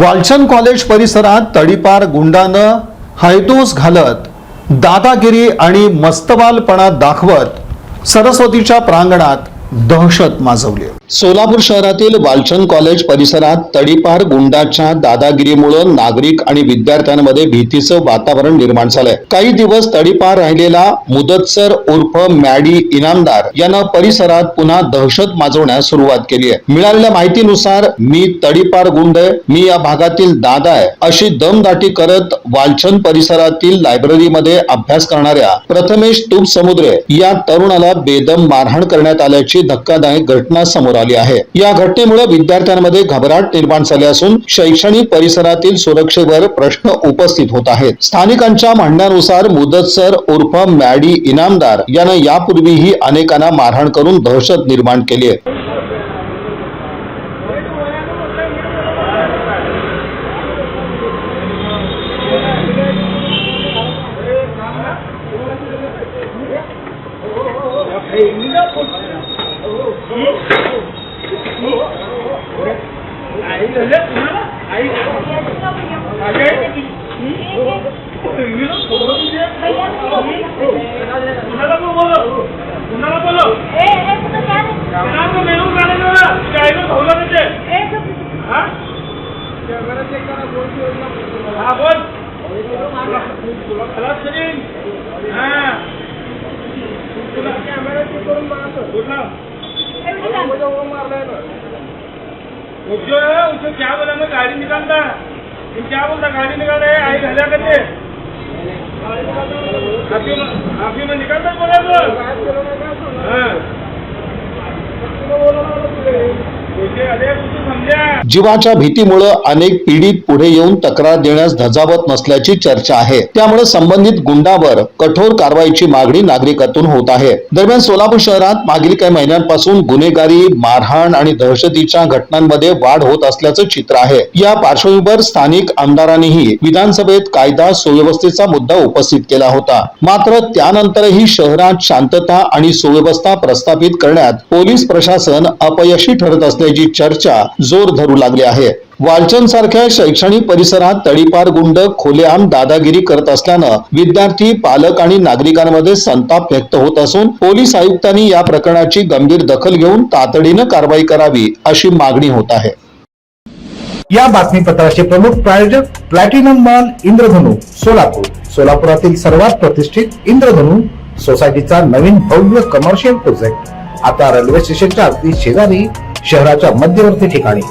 Walchand college परिसरात तडीपार गुंडानं हैदोस घालत दादागिरी आणि मस्तवालपणा दाखवत सरस्वतीच्या प्रांगणात दहशत माजवली। सोलापूर शहरातील वालचंद कॉलेज परिसरात तडीपार गुंडाच्या दादागिरीमुळे नागरिक आणि विद्यार्थ्यांमध्ये भीतीचं वातावरण निर्माण झालंय। काही दिवस तडीपार राहिलेला मुदतसर उर्फ मॅडी इनामदार यानं परिसरात पुन्हा दहशत माजवण्यास सुरुवात केली आहे। मिळालेल्या माहितीनुसार मी तडीपार गुंड आहे, मी या भागातील दादा आहे अशी दमदाटी करत वालचंद परिसरातील लायब्ररीमध्ये अभ्यास करणाऱ्या प्रथमेश तुप समुद्रे या तरुणाला बेदम मारहाण करण्यात आल्याची धक्कादायक घटना समोर आली आहे। या घटनेमुळे विद्यार्थ्यांमध्ये घबराट निर्माण झाली असून शैक्षणिक परिसरातील सुरक्षेवर प्रश्न उपस्थित होत आहेत। स्थानिकांच्या म्हणण्यानुसार मुदतसर उर्फ मॅडी इनामदार यानं यापूर्वीही अनेकांना मारहाण करून दहशत निर्माण केली आहे। उसे क्या बोला मैं गाड़ी निकालता क्या बोलता गाड़ी निकाल रहे आई घाला करते आपकी में निकालता बोला जीवाच्या भीतीमुळे अनेक पीडित पुढे येऊन तक्रार देण्यास धजावत नसल्याची चर्चा आहे। त्यामुळे संबंधित गुंडावर कठोर कारवाईची मागणी नागरिकातून होत आहे। दरम्यान सोलापूर शहरात मागील काही महिन्यांपासून गुन्हेगारी, मारहाण आणि दहशतीच्या घटनांमध्ये वाढ होत असल्याचं चित्र आहे। या पार्श्वभूमीवर स्थानिक आमदारांनीही विधानसभेत कायदा सुव्यवस्थेचा मुद्दा उपस्थित केला होता। मात्र त्यानंतरही शहरात शांतता आणि सुव्यवस्था प्रस्थापित करण्यात पोलीस प्रशासन अपयशी ठरत असल्याची चर्चा जोर धरू लागली आहे। वालचंद सारख्या शैक्षणिक परिसरात तडीपार गुंड खुलेआम दादागिरी करत असल्यानं विद्यार्थी, पालक आणि नागरिकांमध्ये संताप व्यक्त होत असून पोलीस आयुक्तांनी या प्रकरणाची गंभीर दखल घेऊन तातडीनं कारवाई करावी अशी मागणी होत आहे। या बातमीपत्राचे प्रमुख प्रायोजक प्लॅटिनम मॉल इंद्रधनु सोलापूर। सोलापुरातील सर्वात प्रतिष्ठित इंद्रधनु सोसायटीचा नवीन भव्य कमर्शियल प्रोजेक्ट आता रेल्वे स्टेशनच्या अगदी शेजारी शहराच्या मध्यवर्ती ठिकाणी।